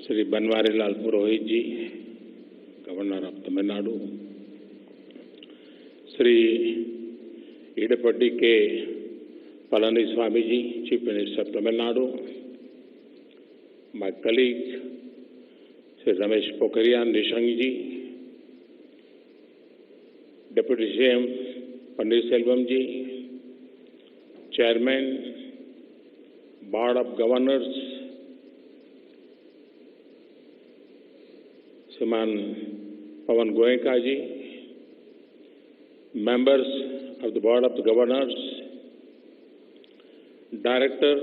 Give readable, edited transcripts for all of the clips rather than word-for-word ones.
Sri Banwarilal Purohit ji, Governor of Tamil Nadu, Sri Idapati K. Palaniswamy ji, Chief Minister of Tamil Nadu, my colleague Sri Ramesh Pokhariyan Nishank ji, Deputy CM Panneerselvam ji, Chairman, Board of Governors, Shriman Pawan Goenka ji, members of the Board of the Governors, Director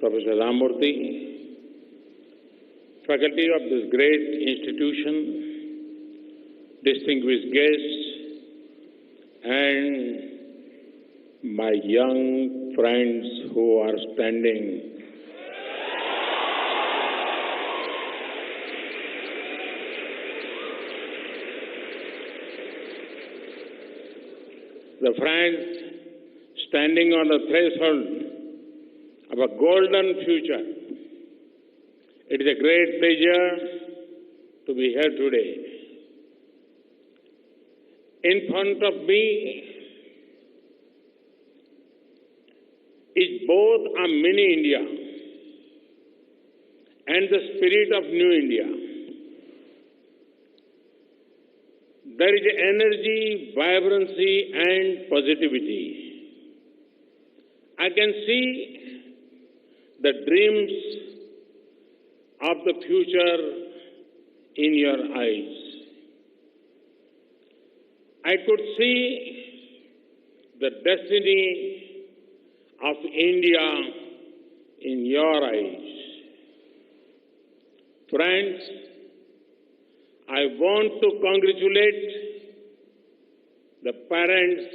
Professor Ramurthy, faculty of this great institution, distinguished guests, and my young friends who are standing. The friends standing on the threshold of a golden future. It is a great pleasure to be here today. In front of me is both a mini India and the spirit of new India. There is energy, vibrancy, and positivity. I can see the dreams of the future in your eyes. I could see the destiny of India in your eyes. Friends, I want to congratulate the parents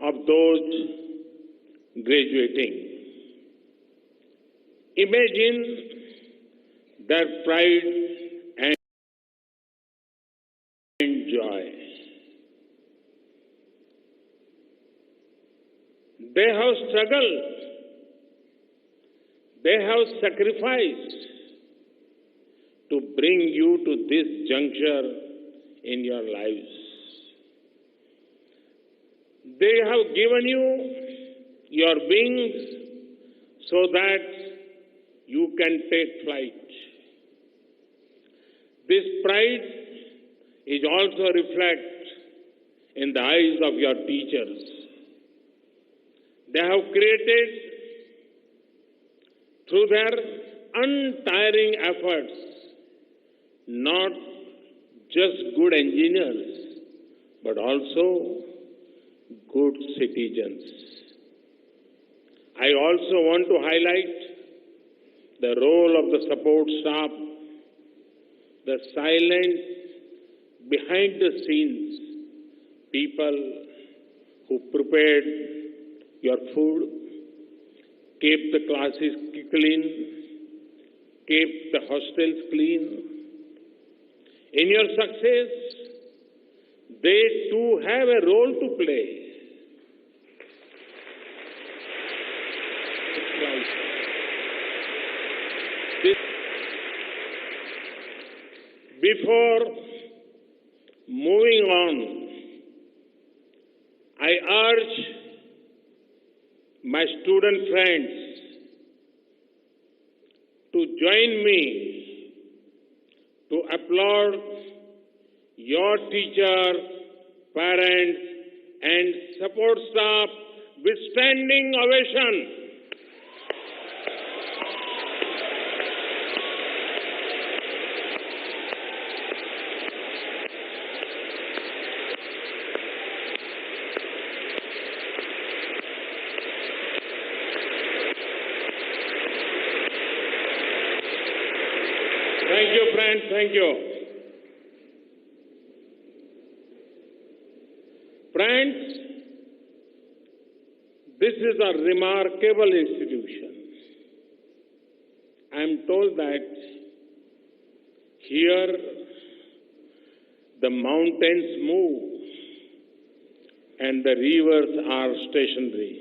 of those graduating. Imagine their pride and joy. They have struggled. They have sacrificed to bring you to this juncture in your lives. They have given you your wings so that you can take flight. This pride is also reflected in the eyes of your teachers. They have created, through their untiring efforts, not just good engineers, but also good citizens. I also want to highlight the role of the support staff, the silent, behind the scenes people who prepared your food, kept the classes clean, kept the hostels clean. In your success, they too have a role to play. Before moving on, I urge my student friends to join me to applaud your teachers, parents, and support staff with standing ovation. Thank you, friends. Thank you. Friends, this is a remarkable institution. I am told that here the mountains move and the rivers are stationary.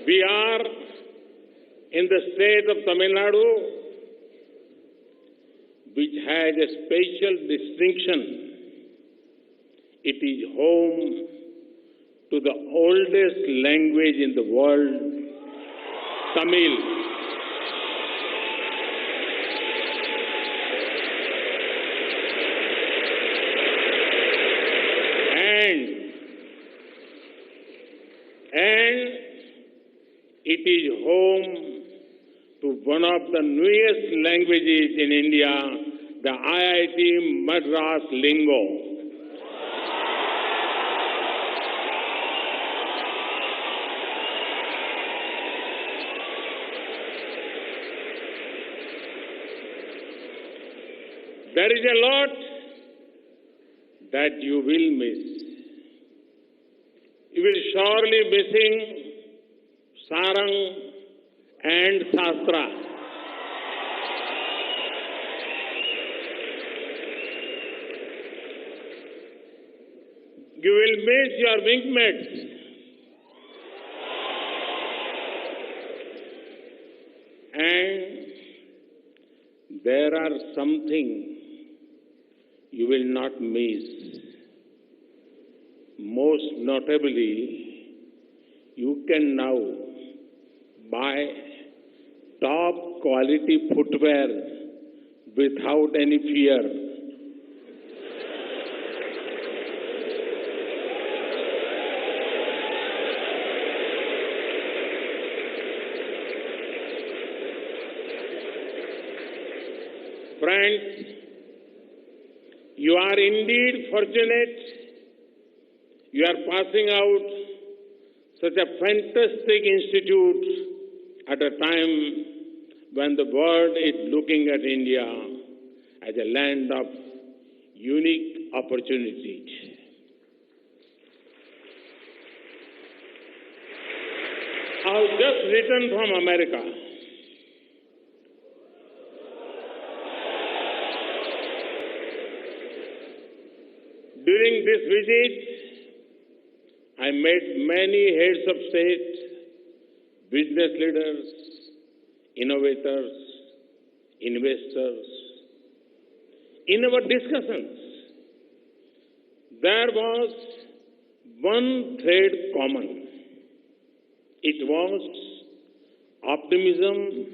We are in the state of Tamil Nadu, which has a special distinction. It is home to the oldest language in the world, Tamil. And it is home to one of the newest languages in India, the IIT Madras lingo. There is a lot that you will miss. You will surely missing Sarang and Shastra. You will miss your wingmates. And there are something you will not miss. Most notably, you can now buy top quality footwear without any fear. Friends, you are indeed fortunate. You are passing out such a fantastic institute at a time when the world is looking at India as a land of unique opportunities. I've just returned from America. During this visit, I met many heads of state, business leaders, innovators, investors. In our discussions, there was one thread common. It was optimism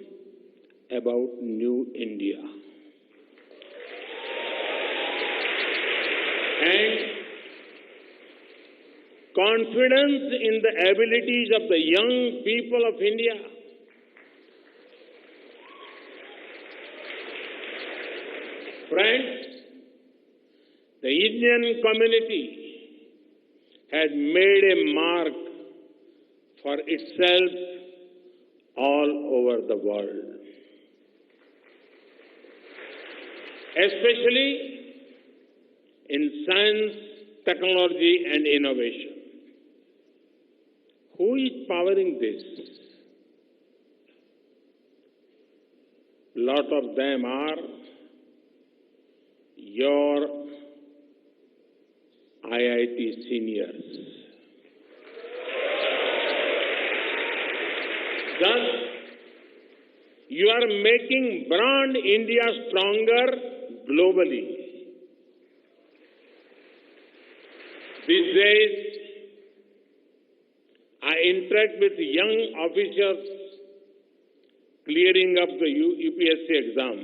about new India. And confidence in the abilities of the young people of India. Friends, the Indian community has made a mark for itself all over the world. Especially in science, technology and innovation. Who is powering this? A lot of them are your IIT seniors. Thus, you are making brand India stronger globally. These days, I interact with young officers clearing up the UPSC exam.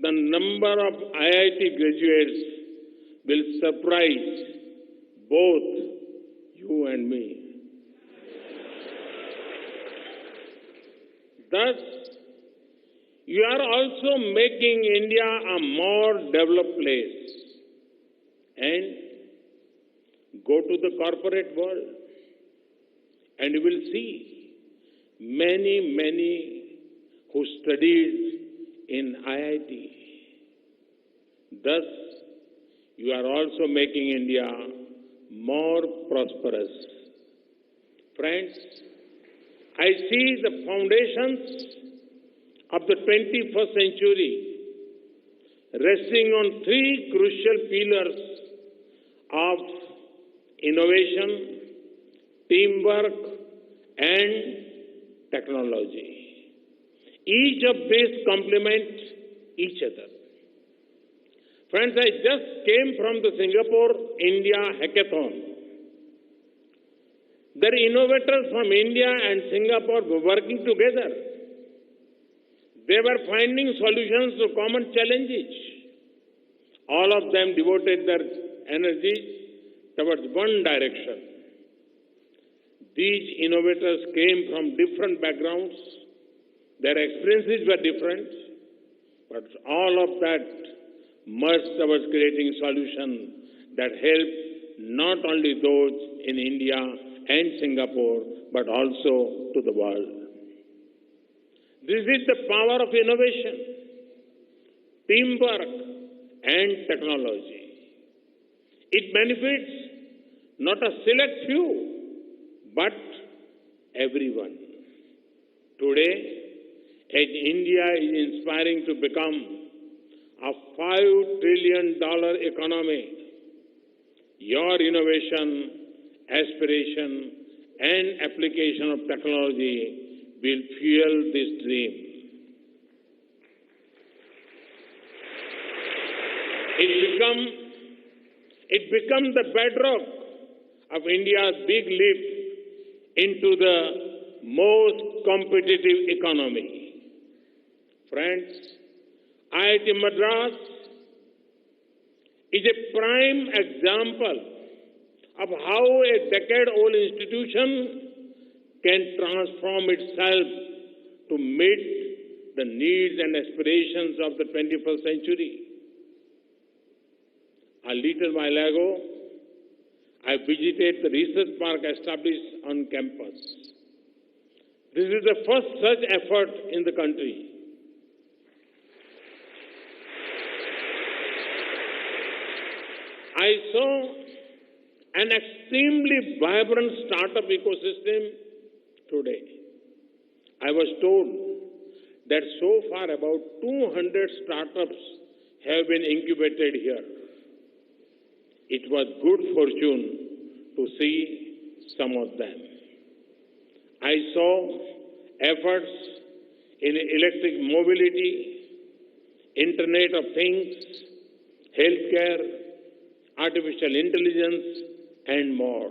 The number of IIT graduates will surprise both you and me. Thus, you are also making India a more developed place. And go to the corporate world and you will see many who studied in IIT. Thus, you are also making India more prosperous. Friends, I see the foundations of the 21st century resting on three crucial pillars of innovation, teamwork, and technology. Each of these complement each other. Friends, I just came from the Singapore-India Hackathon. There innovators from India and Singapore were working together. They were finding solutions to common challenges. All of them devoted their energies towards one direction. These innovators came from different backgrounds. Their experiences were different, but all of that merged towards creating solutions that help not only those in India and Singapore, but also to the world. This is the power of innovation, teamwork, and technology. It benefits not a select few, but everyone. Today, as India is inspiring to become a $5 trillion economy, your innovation, aspiration, and application of technology will fuel this dream. It becomes the bedrock of India's big leap into the most competitive economy. Friends, IIT Madras is a prime example of how a decade-old institution can transform itself to meet the needs and aspirations of the 21st century. A little while ago, I visited the research park established on campus. This is the first such effort in the country. I saw an extremely vibrant startup ecosystem today. I was told that so far about 200 startups have been incubated here. It was good fortune to see some of them. I saw efforts in electric mobility, Internet of Things, healthcare, artificial intelligence, and more.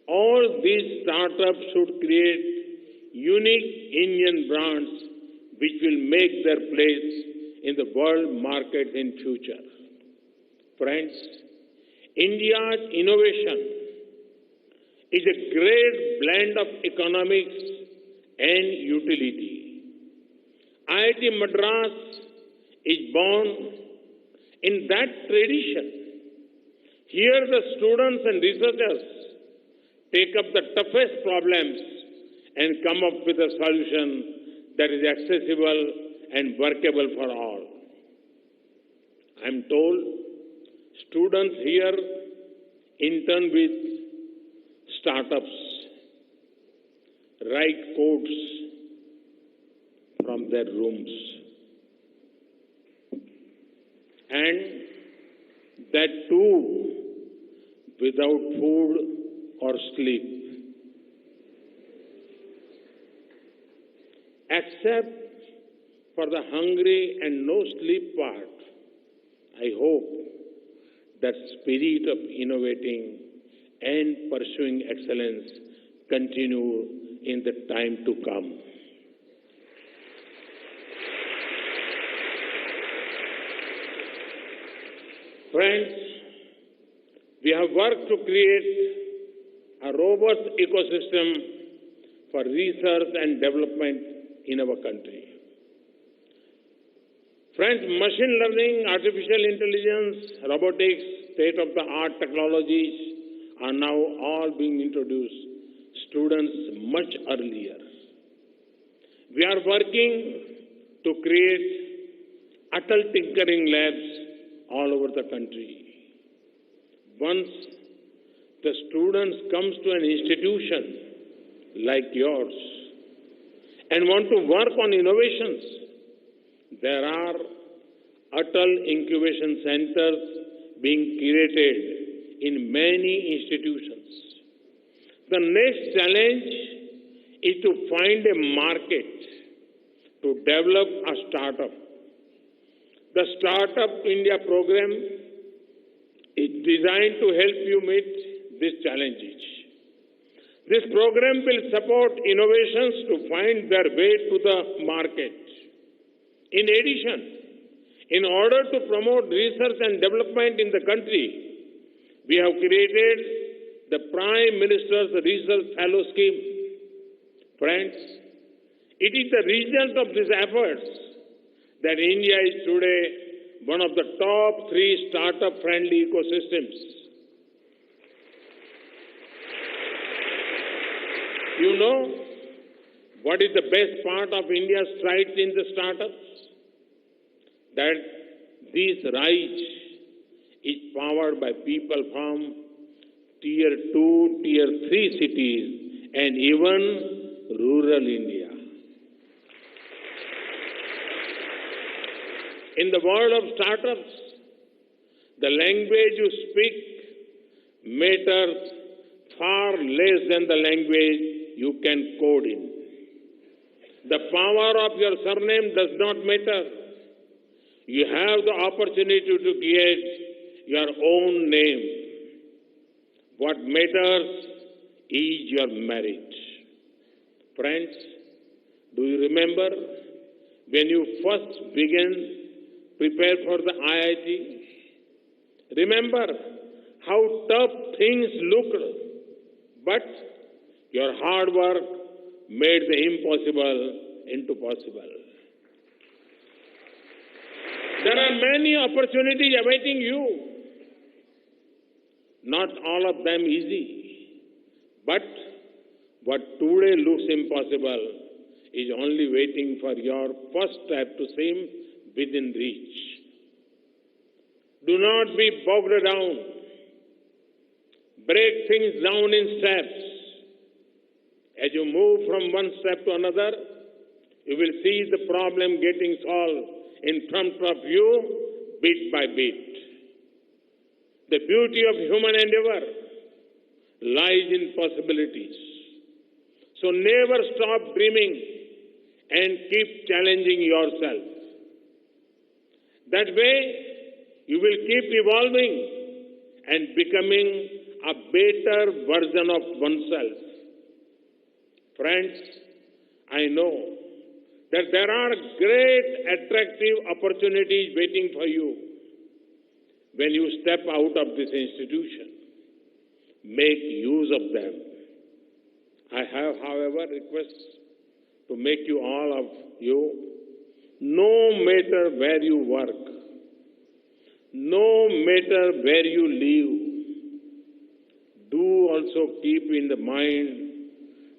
All these startups should create unique Indian brands which will make their place in the world market in future. Friends, India's innovation is a great blend of economics and utility. IIT Madras is born in that tradition. Here the students and researchers take up the toughest problems and come up with a solution that is accessible and workable for all. I'm told students here intern with startups, write codes from their rooms, and that too without food or sleep. Except for the hungry and no sleep part, I hope that spirit of innovating and pursuing excellence continue in the time to come. Friends, we have worked to create a robust ecosystem for research and development in our country. Friends, machine learning, artificial intelligence, robotics, state-of-the-art technologies are now all being introduced students much earlier. We are working to create Atal Tinkering Labs all over the country. Once the students comes to an institution like yours and want to work on innovations, there are Atal Incubation Centers being created in many institutions. The next challenge is to find a market to develop a startup. The Startup India program is designed to help you meet these challenges. This program will support innovations to find their way to the market. In addition, in order to promote research and development in the country, we have created the Prime Minister's Research Fellow Scheme. Friends, it is the result of these efforts that India is today one of the top 3 startup-friendly ecosystems. You know what is the best part of India's strides in the startups? That this rise is powered by people from Tier 2, Tier 3 cities and even rural India. In the world of startups, the language you speak matters far less than the language you can code in. The power of your surname does not matter. You have the opportunity to create your own name. What matters is your merit. Friends, do you remember when you first began prepare for the IIT? Remember how tough things looked, but your hard work made the impossible into possible. There are many opportunities awaiting you. Not all of them easy, but what today looks impossible is only waiting for your first step to seem within reach. Do not be bogged down. Break things down in steps. As you move from one step to another, you will see the problem getting solved in front of you bit by bit. The beauty of human endeavor lies in possibilities. So never stop dreaming and keep challenging yourself. That way, you will keep evolving and becoming a better version of oneself. Friends, I know that there are great attractive opportunities waiting for you when you step out of this institution. Make use of them. I have, however, requests to make you all of you, no matter where you work, no matter where you live, do also keep in the mind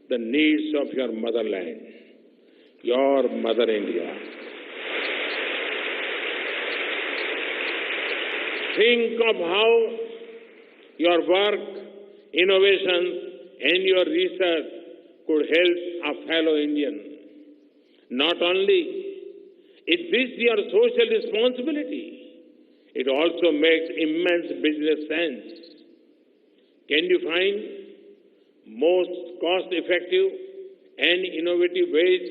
the needs of your motherland, your Mother India. Think of how your work, innovation, and your research could help a fellow Indian. Not only is this your social responsibility, it also makes immense business sense. Can you find most cost-effective and innovative ways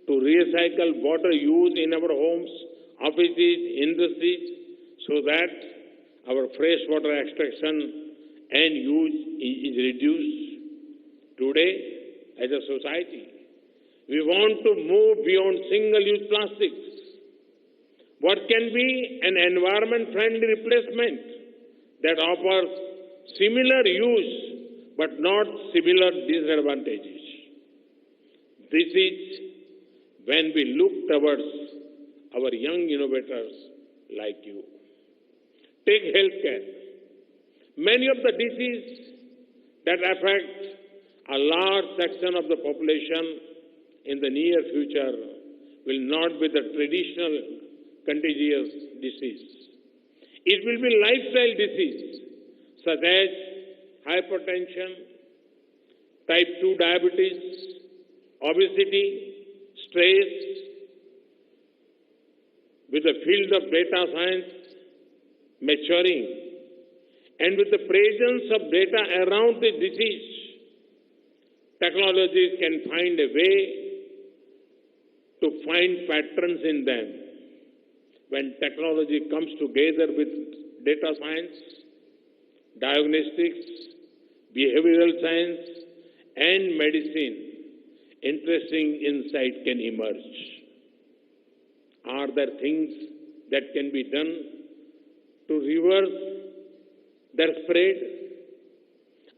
to recycle water used in our homes, offices, industries, so that our freshwater extraction and use is reduced? Today, as a society, we want to move beyond single-use plastics. What can be an environment-friendly replacement that offers similar use but not similar disadvantages? This is when we look towards our young innovators like you. Take healthcare. Many of the diseases that affect a large section of the population in the near future will not be the traditional contagious disease. It will be lifestyle disease such as hypertension, type 2 diabetes, obesity, stress. With the field of data science maturing and with the presence of data around the disease, Technology can find a way to find patterns in them. When technology comes together with data science, diagnostics, behavioral science, and medicine, interesting insight can emerge. Are there things that can be done to reverse their spread?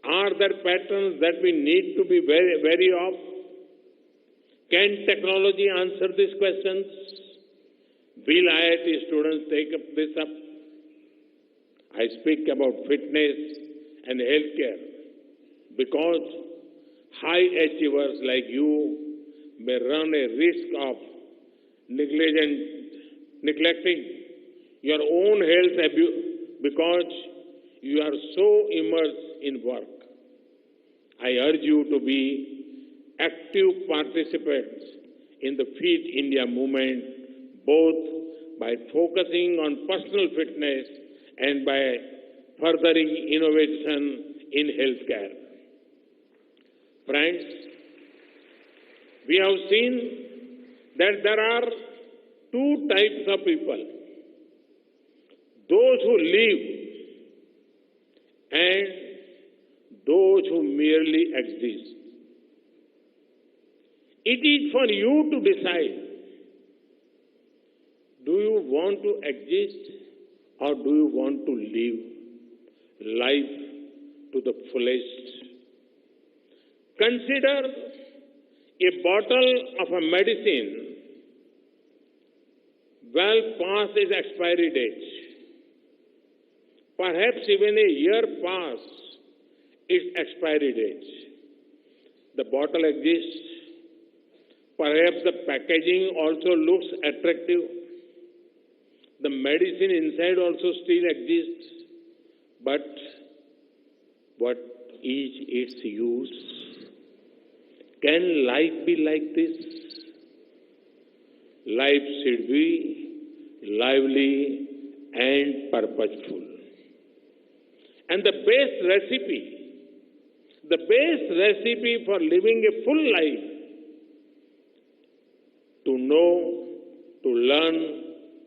Are there patterns that we need to be wary of? Can technology answer these questions? Will IIT students take this up? I speak about fitness and healthcare because high achievers like you may run a risk of neglecting your own health because you are so immersed in work. I urge you to be active participants in the Fit India movement, both by focusing on personal fitness and by furthering innovation in healthcare. Friends, we have seen that there are two types of people: those who live and those who merely exist. It is for you to decide, do you want to exist or do you want to live life to the fullest? Consider a bottle of a medicine well past its expiry date. Perhaps even a year past its expiry date. The bottle exists. Perhaps the packaging also looks attractive. The medicine inside also still exists. But what is its use? Can life be like this? Life should be lively and purposeful. And the best recipe for living a full life, to know, to learn,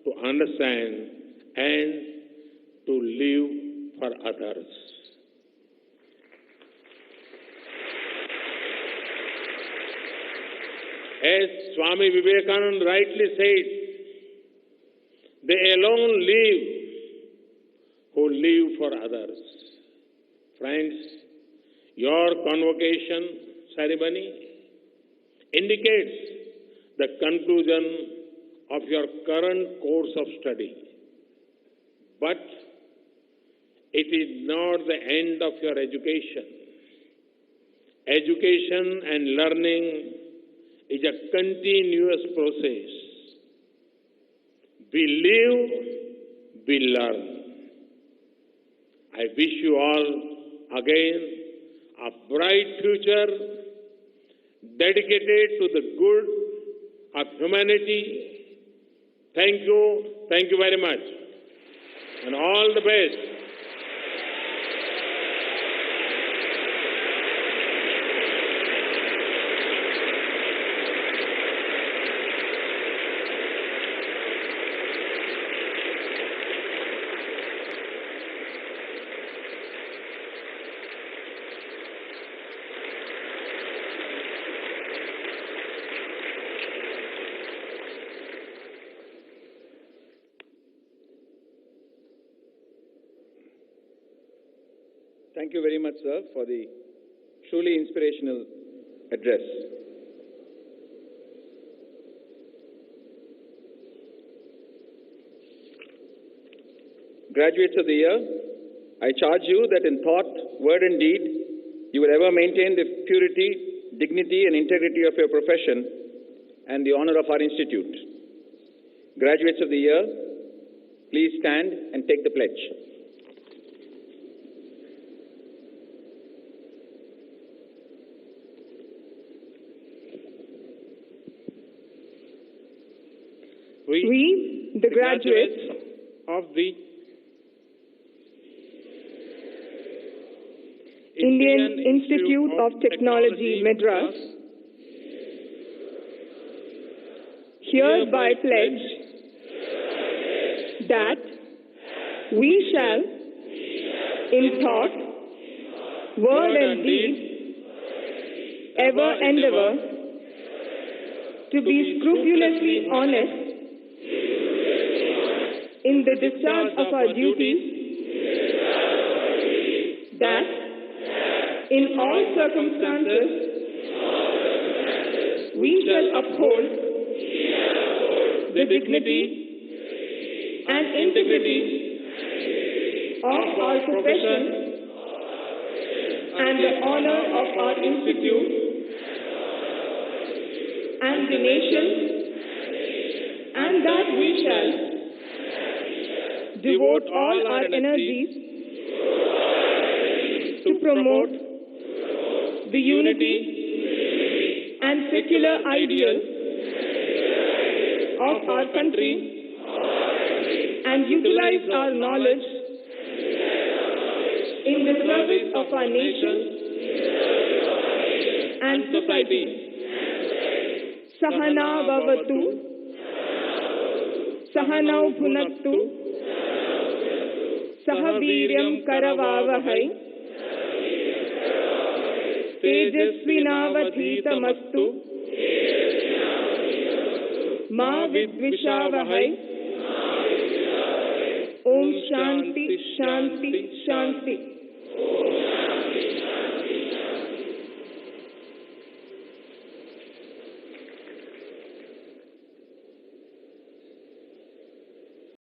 to understand, and to live for others. As Swami Vivekananda rightly said, they alone live who live for others. Friends, your convocation ceremony indicates the conclusion of your current course of study. But it is not the end of your education. Education and learning is a continuous process. We live, we learn. I wish you all again a bright future dedicated to the good of humanity. Thank you very much, and all the best. Thank you very much, sir, for the truly inspirational address. Graduates of the year, I charge you that in thought, word and deed, you will ever maintain the purity, dignity and integrity of your profession and the honor of our institute. Graduates of the year, please stand and take the pledge. We, the graduates of the Indian Institute of Technology, Madras, hereby pledge that we shall, in thought, word and deed, ever endeavor to be scrupulously honest in the discharge of our duties, that in all circumstances we shall uphold the dignity and integrity of our profession and the honor of our institute and the nation, and that we shall devote all our energies to promote the unity and secular ideals of our country and utilize our knowledge in the service of our nation and society. Sahana bhavatu, sahanau bhunattu, sahaviryam karavavahai, tejasvinavadhitamastu, ma vidvishavahai. Om Shanti, Shanti, Shanti.